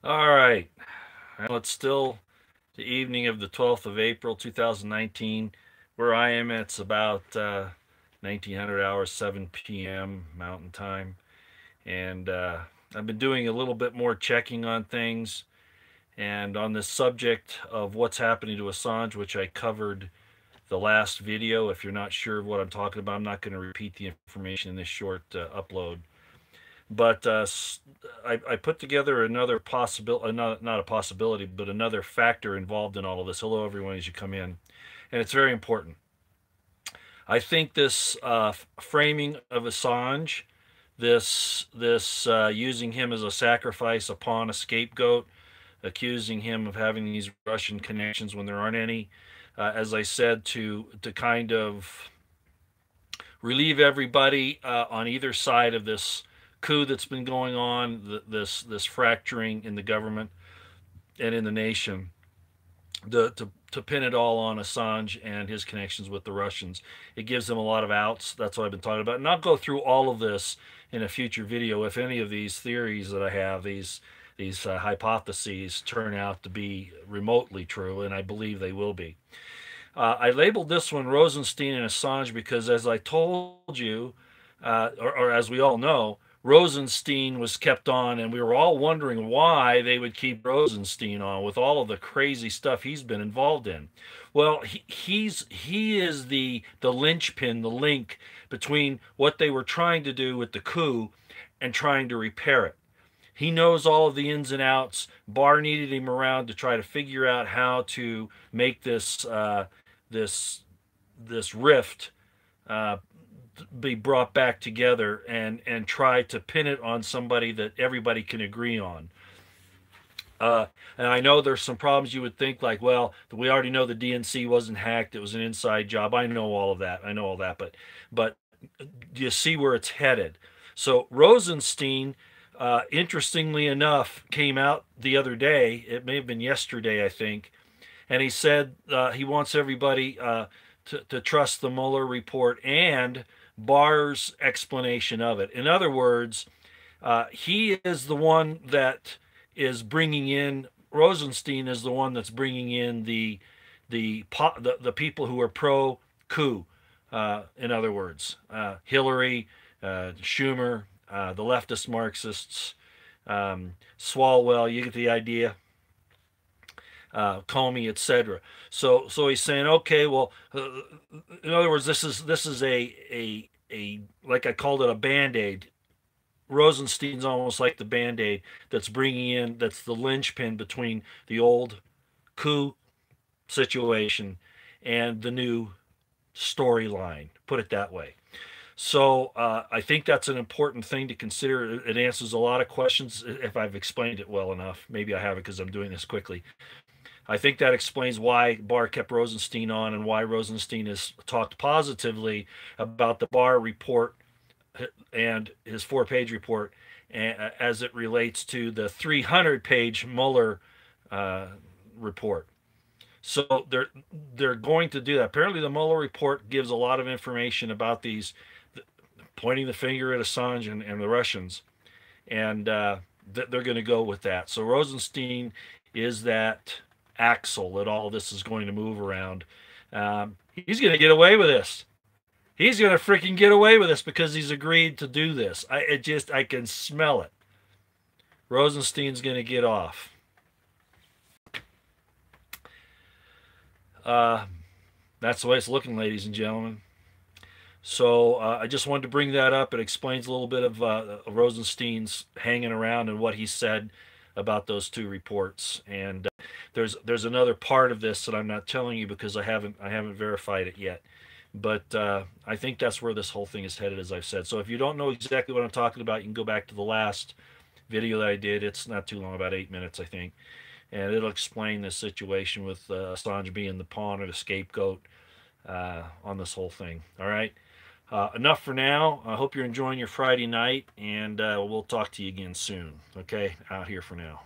All right. Well, it's still the evening of the 12th of April, 2019. Where I am, it's about 1900 hours, 7 p.m. Mountain Time. And I've been doing a little bit more checking on things. And on this subject of what's happening to Assange, which I covered the last video. If you're not sure of what I'm talking about, I'm not going to repeat the information in this short upload. But I put together another possibility, not a possibility, but another factor involved in all of this. Hello, everyone, as you come in. And it's very important. I think this framing of Assange, this using him as a sacrifice, a pawn, a scapegoat, accusing him of having these Russian connections when there aren't any, as I said, to kind of relieve everybody on either side of this coup that's been going on, this fracturing in the government and in the nation, to pin it all on Assange and his connections with the Russians. It gives them a lot of outs. That's what I've been talking about. And I'll go through all of this in a future video if any of these theories that I have, these hypotheses, turn out to be remotely true, and I believe they will be. I labeled this one Rosenstein and Assange because, as I told you, or as we all know, Rosenstein was kept on, and we were all wondering why they would keep Rosenstein on with all of the crazy stuff he's been involved in. Well, he is the linchpin, the link between what they were trying to do with the coup and trying to repair it. He knows all of the ins and outs. Barr needed him around to try to figure out how to make this this rift uh, be brought back together and try to pin it on somebody that everybody can agree on. And I know there's some problems you would think like, well, we already know the DNC wasn't hacked; it was an inside job. I know all of that. I know all that, but do you see where it's headed? So Rosenstein, interestingly enough, came out the other day. It may have been yesterday, I think, and he said he wants everybody to trust the Mueller report and Barr's explanation of it. In other words, he is the one that is bringing in. Rosenstein is the one that's bringing in the people who are pro coup. In other words, Hillary, Schumer, the leftist Marxists, Swalwell. You get the idea. Comey, etc. So he's saying, okay, well, in other words, this is a like I called it a band aid. Rosenstein's almost like the band aid that's bringing in, that's the linchpin between the old coup situation and the new storyline. Put it that way. So I think that's an important thing to consider. It answers a lot of questions if I've explained it well enough. Maybe I haven't because I'm doing this quickly. I think that explains why Barr kept Rosenstein on and why Rosenstein has talked positively about the Barr report and his 4-page report as it relates to the 300-page Mueller uh, report. So they're going to do that. Apparently, the Mueller report gives a lot of information about these, pointing the finger at Assange and the Russians, and they're going to go with that. So Rosenstein is that axle that all this is going to move around. He's going to get away with this. He's going to freaking get away with this because he's agreed to do this. I can smell it. Rosenstein's going to get off. Uh, that's the way it's looking, ladies and gentlemen. So I just wanted to bring that up. It explains a little bit of Rosenstein's hanging around and what he said about those two reports. And there's another part of this that I'm not telling you because I haven't verified it yet. But I think that's where this whole thing is headed, as I've said. So if you don't know exactly what I'm talking about, you can go back to the last video that I did. It's not too long, about 8 minutes, I think, and it'll explain this situation with Assange being the pawn or the scapegoat on this whole thing. All right. Enough for now. I hope you're enjoying your Friday night, and we'll talk to you again soon. Okay, out here for now.